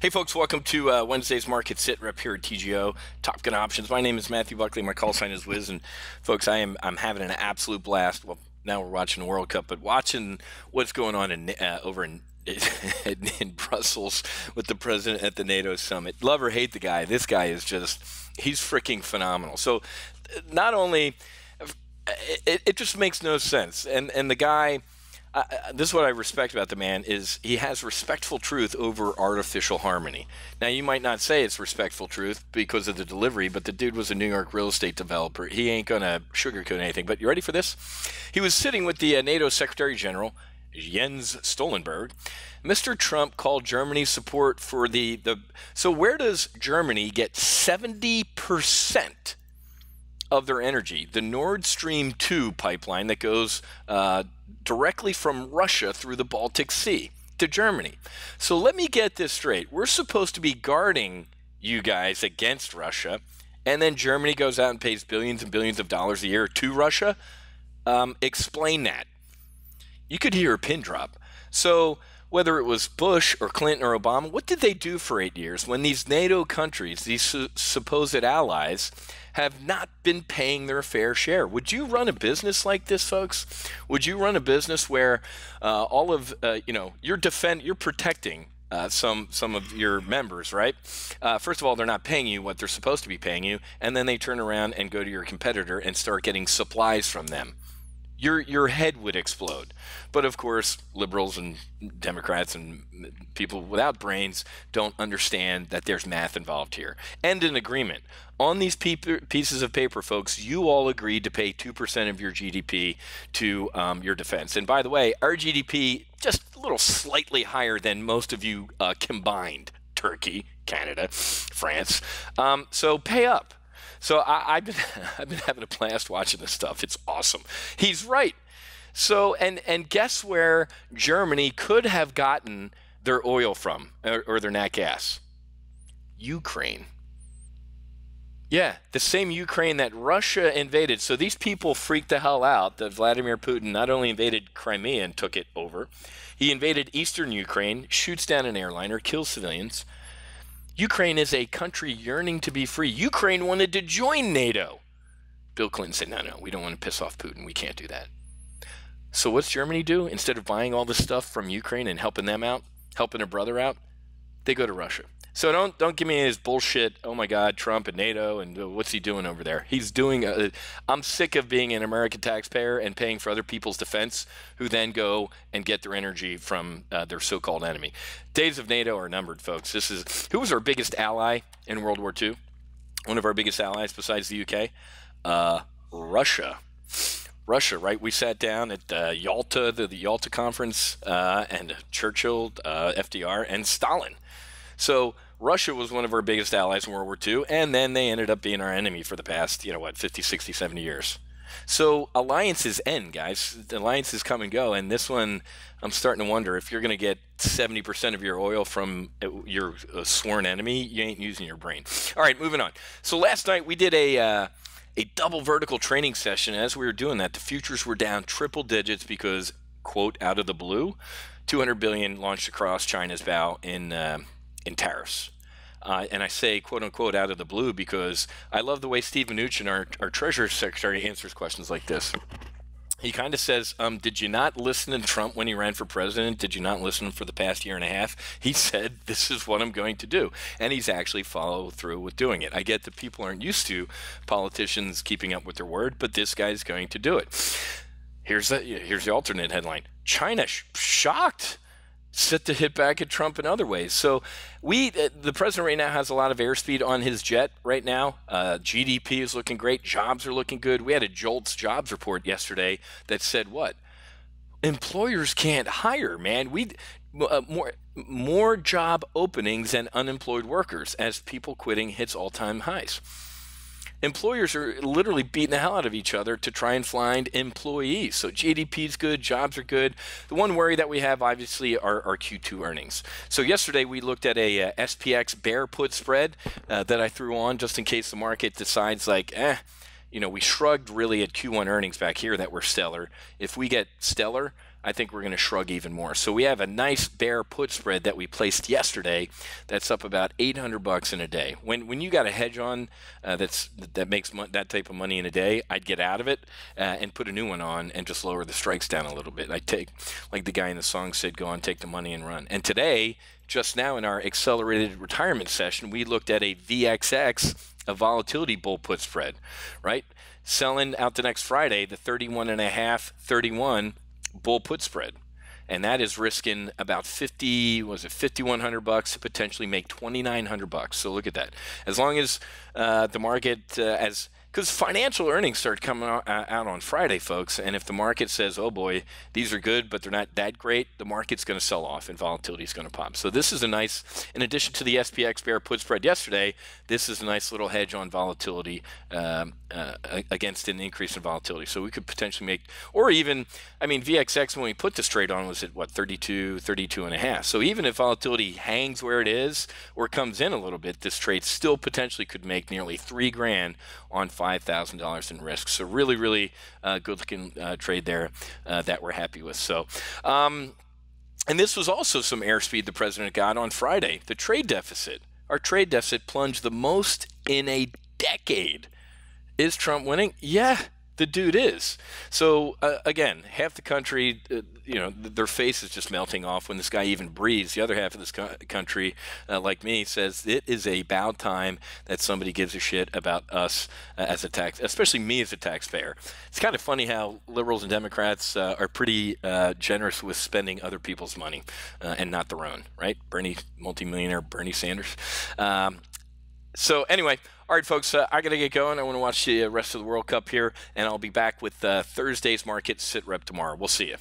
Hey folks, welcome to Wednesday's Market SITREP here at TGO, Top Gun Options. My name is Matthew Buckley. My call sign is Wiz, and folks, I'm having an absolute blast. Well, now we're watching the World Cup, but watching what's going on over in Brussels with the president at the NATO summit. Love or hate the guy, this guy is he's freaking phenomenal. So not only it just makes no sense, and the guy. This is what I respect about the man is he has respectful truth over artificial harmony. Now, you might not say it's respectful truth because of the delivery, but the dude was a New York real estate developer. He ain't going to sugarcoat anything. But you ready for this? He was sitting with the NATO Secretary General, Jens Stoltenberg. Mr. Trump called Germany's support for the so where does Germany get 70% of their energy? The Nord Stream 2 pipeline that goes directly from Russia through the Baltic Sea to Germany. So let me get this straight. We're supposed to be guarding you guys against Russia, and then Germany goes out and pays billions and billions of dollars a year to Russia? Explain that. You could hear a pin drop. So whether it was Bush or Clinton or Obama, what did they do for 8 years when these NATO countries, these supposed allies, have not been paying their fair share? Would you run a business like this, folks? Would you run a business where all of you're protecting some of your members, right? First of all, they're not paying you what they're supposed to be paying you, and then they turn around and go to your competitor and start getting supplies from them. Your head would explode. But of course, liberals and Democrats and people without brains don't understand that there's math involved here. And an agreement. On these pieces of paper, folks, you all agreed to pay 2% of your GDP to your defense. And by the way, our GDP just a little slightly higher than most of you combined. Turkey, Canada, France. So pay up. So I've been having a blast watching this stuff. It's awesome. He's right. So and guess where Germany could have gotten their oil from or their nat gas? Ukraine. Yeah, the same Ukraine that Russia invaded. So these people freaked the hell out that Vladimir Putin not only invaded Crimea and took it over, he invaded eastern Ukraine, shoots down an airliner, kills civilians. Ukraine is a country yearning to be free. Ukraine wanted to join NATO. Bill Clinton said, no, we don't want to piss off Putin. We can't do that. So what's Germany do? Instead of buying all this stuff from Ukraine and helping them out, helping a brother out, they go to Russia. So don't give me his bullshit, oh my God, Trump and NATO, and what's he doing over there? He's doing, I'm sick of being an American taxpayer and paying for other people's defense who then go and get their energy from their so-called enemy. Days of NATO are numbered, folks. Who was our biggest ally in World War II? One of our biggest allies besides the UK? Russia. Russia, right? We sat down at Yalta, the Yalta conference, and Churchill, FDR, and Stalin. So Russia was one of our biggest allies in World War II, and then they ended up being our enemy for the past, 50, 60, 70 years. So alliances end, guys. Alliances come and go, and this one, I'm starting to wonder if you're going to get 70% of your oil from your sworn enemy, you ain't using your brain. All right, moving on. So last night we did a double vertical training session. As we were doing that, the futures were down triple digits because, quote, out of the blue, 200 billion launched across China's bow in tariffs. And I say, quote unquote, out of the blue because I love the way Steve Mnuchin, our Treasury Secretary, answers questions like this. He kind of says, did you not listen to Trump when he ran for president? Did you not listen for the past year and a half? He said, this is what I'm going to do. And he's actually followed through with doing it. I get that people aren't used to politicians keeping up with their word, but this guy's going to do it. Here's the alternate headline. China shocked. Set to hit back at Trump in other ways. So the president right now has a lot of airspeed on his jet right now. GDP is looking great. Jobs are looking good. We had a JOLTS jobs report yesterday that said what? Employers can't hire, man. More job openings than unemployed workers as people quitting hits all-time highs. Employers are literally beating the hell out of each other to try and find employees. So GDP is good, jobs are good. The one worry that we have, obviously, are our Q2 earnings. So yesterday we looked at a SPX bear put spread that I threw on just in case the market decides like, we shrugged really at Q1 earnings back here that were stellar. If we get stellar, I think we're going to shrug even more. So we have a nice bear put spread that we placed yesterday that's up about $800 in a day. When you got a hedge on that makes that type of money in a day, I'd get out of it and put a new one on and just lower the strikes down a little bit. I take, like the guy in the song said, go on, take the money and run. And today, just now in our accelerated retirement session, we looked at a VXX, a volatility bull put spread, right? Selling out the next Friday, the 31.5, 31 bull put spread. And that is risking about $5,100 to potentially make $2,900. So look at that. As long as the market, because financial earnings start coming out on Friday, folks, and if the market says, oh boy, these are good, but they're not that great, the market's going to sell off and volatility is going to pop. So this is a nice, in addition to the SPX bear put spread yesterday, this is a nice little hedge on volatility against an increase in volatility. So we could potentially make, or even, I mean, VXX, when we put this trade on, was at what, 32, 32 and a half. So even if volatility hangs where it is or comes in a little bit, this trade still potentially could make nearly $3,000 on $5,000 in risk. So really, really good looking trade there that we're happy with. So, and this was also some airspeed the president got on Friday. The trade deficit, our trade deficit plunged the most in a decade. Is Trump winning? Yeah, the dude is. So again, half the country, their face is just melting off when this guy even breathes. The other half of this country, like me, says it is about time that somebody gives a shit about us as a especially me as a taxpayer. It's kind of funny how liberals and Democrats are pretty generous with spending other people's money and not their own, right? Multimillionaire Bernie Sanders. So anyway, all right, folks, I got to get going. I want to watch the rest of the World Cup here, and I'll be back with Thursday's market SITREP tomorrow. We'll see you.